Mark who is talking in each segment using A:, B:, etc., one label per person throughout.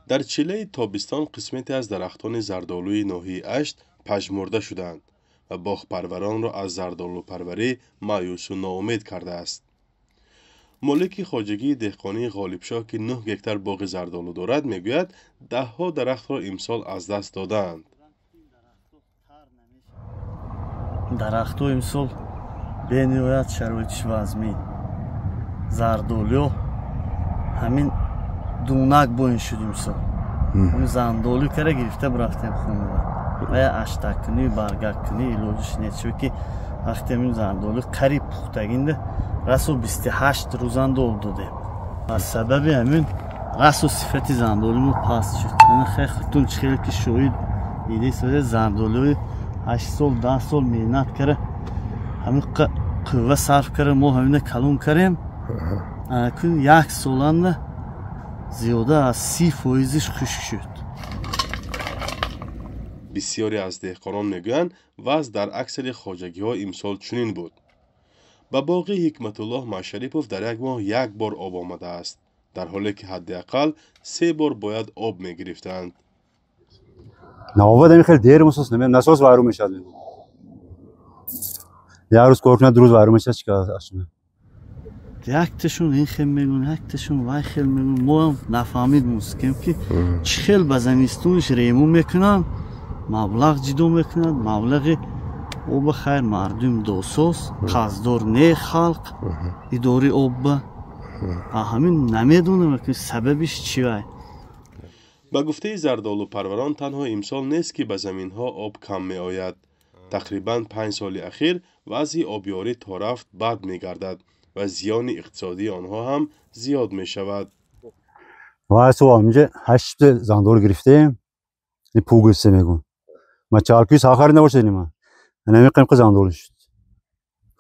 A: در چله تابستان قسمتی از درختان زردآلوی ناحیه اشت پژمرده شدند و باغپروران را از زردآلو پروری مایوس و ناامید کرده است. مالک خواجگی دهقانی غالبشاه که 9 هکتار باغ زردآلو دارد میگوید دهها درخت را امسال از دست دادند.
B: درخت‌ها امسال بنهایت شرایطش وضعی زردآلو همین دونک بوین شد امسال. همین زندآلو کرده گرفته برفتیم خونه و یا اشتکنی برگکنی علاجش نیست چون که وقتی همین زردآلو قریب پختگینده رسو 28 روزان دول دادیم و سبب همین رسو صفت زندآلو پاس شد. من خیلی خیلی که شوید ایده ساده زندآلو 8 سال 10 سال مهنت کرده همین قوه صرف کرده ما همین کلون کردیم اکنون 1 سالانده زیاده از 30% خشک شد.
A: بسیاری از دهقانان میگویند وضع در اکثر خواجگی ها امسال چنین بود. به باغ حکمت الله مشریپوف در یک ماه 1 بار آب آمده است، در حالی که حداقل 3 بار باید آب میگرفتند.
C: نوابد خیلی دیر مسوس نمیاد نسوس وارو میشد. یک روز کار کنه 2 روز وارو میشه چیکار اصلا.
B: یک تشون این خیلی میگن یک تشون وای خیلی میگن ما هم نفهمید مسکم که چه خیلی به زمستونش ریمو میکنن مبلغ جدو میکنن مبلغ او بخیر مردم دوسوس قصدار نه خلق اداره آب همین نمیدونم که سببش چیه.
A: به گفته زردآلو پروران تنها امسال نیست که به زمین ها آب کم می آید. تقریباً 5 سال اخیر وضع آبیاری تا رفت بد می گردد و زیان اقتصادی آنها هم زیاد می شود.
C: واسه اینجا 8 زندآلو گرفتیم. این پوگسه میگن. ما چالکی ساخر نباشیم ما. نمی‌کنیم که زندآلو شد.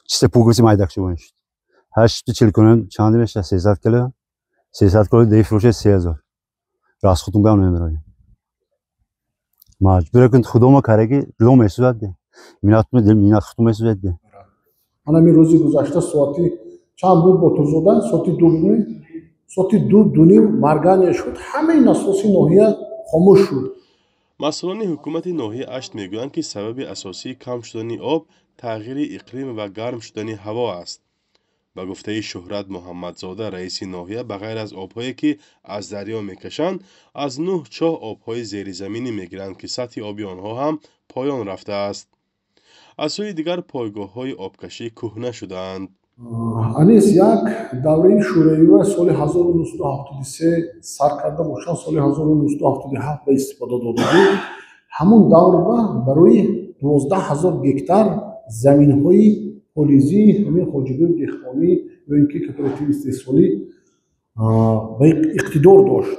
C: چه پوگسی مایدک شد. 8 چلکنن چند میشه 300 کیلو. 300 کیلو دی فروشه 3000. راست خودم بیام نمی‌رم. مجبور کن خودم ما کارگی لو میسوزد. مینات مینات خودم میسوزد.
D: انا می روزی گذشته ساعتی چند بود با تو زدن ساعتی دو دونیم مرگانی شد همه نسوسی ناحیه خاموش شد.
A: مسئولان حکومت ناحیه اشت میگویند که سبب اساسی کم شدن آب تغییر اقلیم و گرم شدن هوا است. به گفته شهرت محمدزاده رئیس ناحیه بغیر از آبهایی که از دریا میکشند از 9 چاه آبهای زیر زمینی میگیرند که سطح آبی آنها هم پایان رفته است. از سوی دیگر پایگاه‌های آبکشی کهنه شده‌اند.
D: انیس یک دوره شوروی سال 1973 سر کرده باشند سال 1977 به استفاده داده بود. همون دور برای 12000 گکتار زمین‌های پولیزی همین خواجگی دهقانی و اینکه کوپراتیو استحصالی به اقتدار داشت.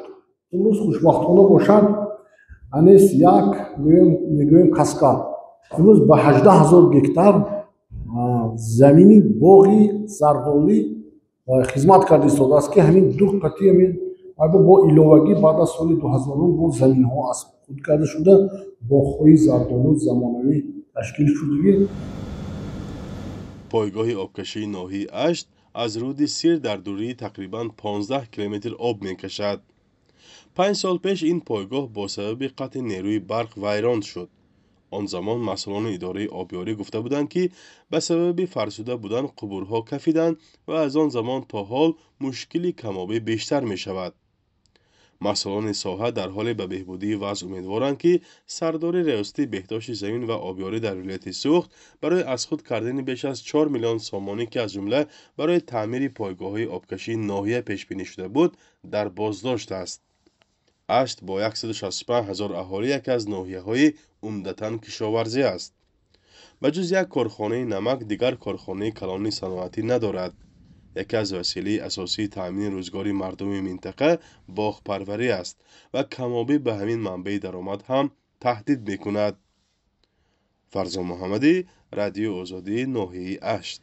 D: امروز خوشبختانه باشد انیس یک میگویم کاسکاد امروز به 18000 گکتار زمینی باغی زردآلویی خدمت کرده ایستاده است که همین 2 قطعه همین با ایلوگی بعد از سال 2000 با زمین ها از خود کرده شده باغ‌های زردآلو زمانوی تشکیل شده.
A: پایگاه آبکشی ناحیه اشت از رود سیر در دوری تقریباً 15 کیلومتر آب میکشد. 5 سال پیش این پایگاه با سبب قطع نیروی برق ویران شد. آن زمان مسئولان اداره آبیاری گفته بودند که به سبب فرسوده بودن قبورها کفیدند و از آن زمان تا حال مشکلی کمابی بیشتر می شود. مسئولان ساحه در حال به بهبودی وضع امیدوارند که سردار ریاستی بهداشت زمین و آبیاری در ولایت سوخت برای از خود کردن بیش از 4 میلیون سامانی که از جمله برای تعمیر پایگاه‌های آبکشی ناحیه پیش بینی شده بود در بازداشت است. اشت با 165,000 اهالی یکی از ناحیه‌های عمدتاً کشاورزی است. بجز یک کارخانه نمک دیگر کارخانه کلان صنعتی ندارد. یکی از وسیله اساسی تامین روزگاری مردم منطقه باغپروری است و کمابی به همین منبع درآمد هم تهدید می‌کند. فرزان محمدی، رادیو آزادی، ناحیه اشت.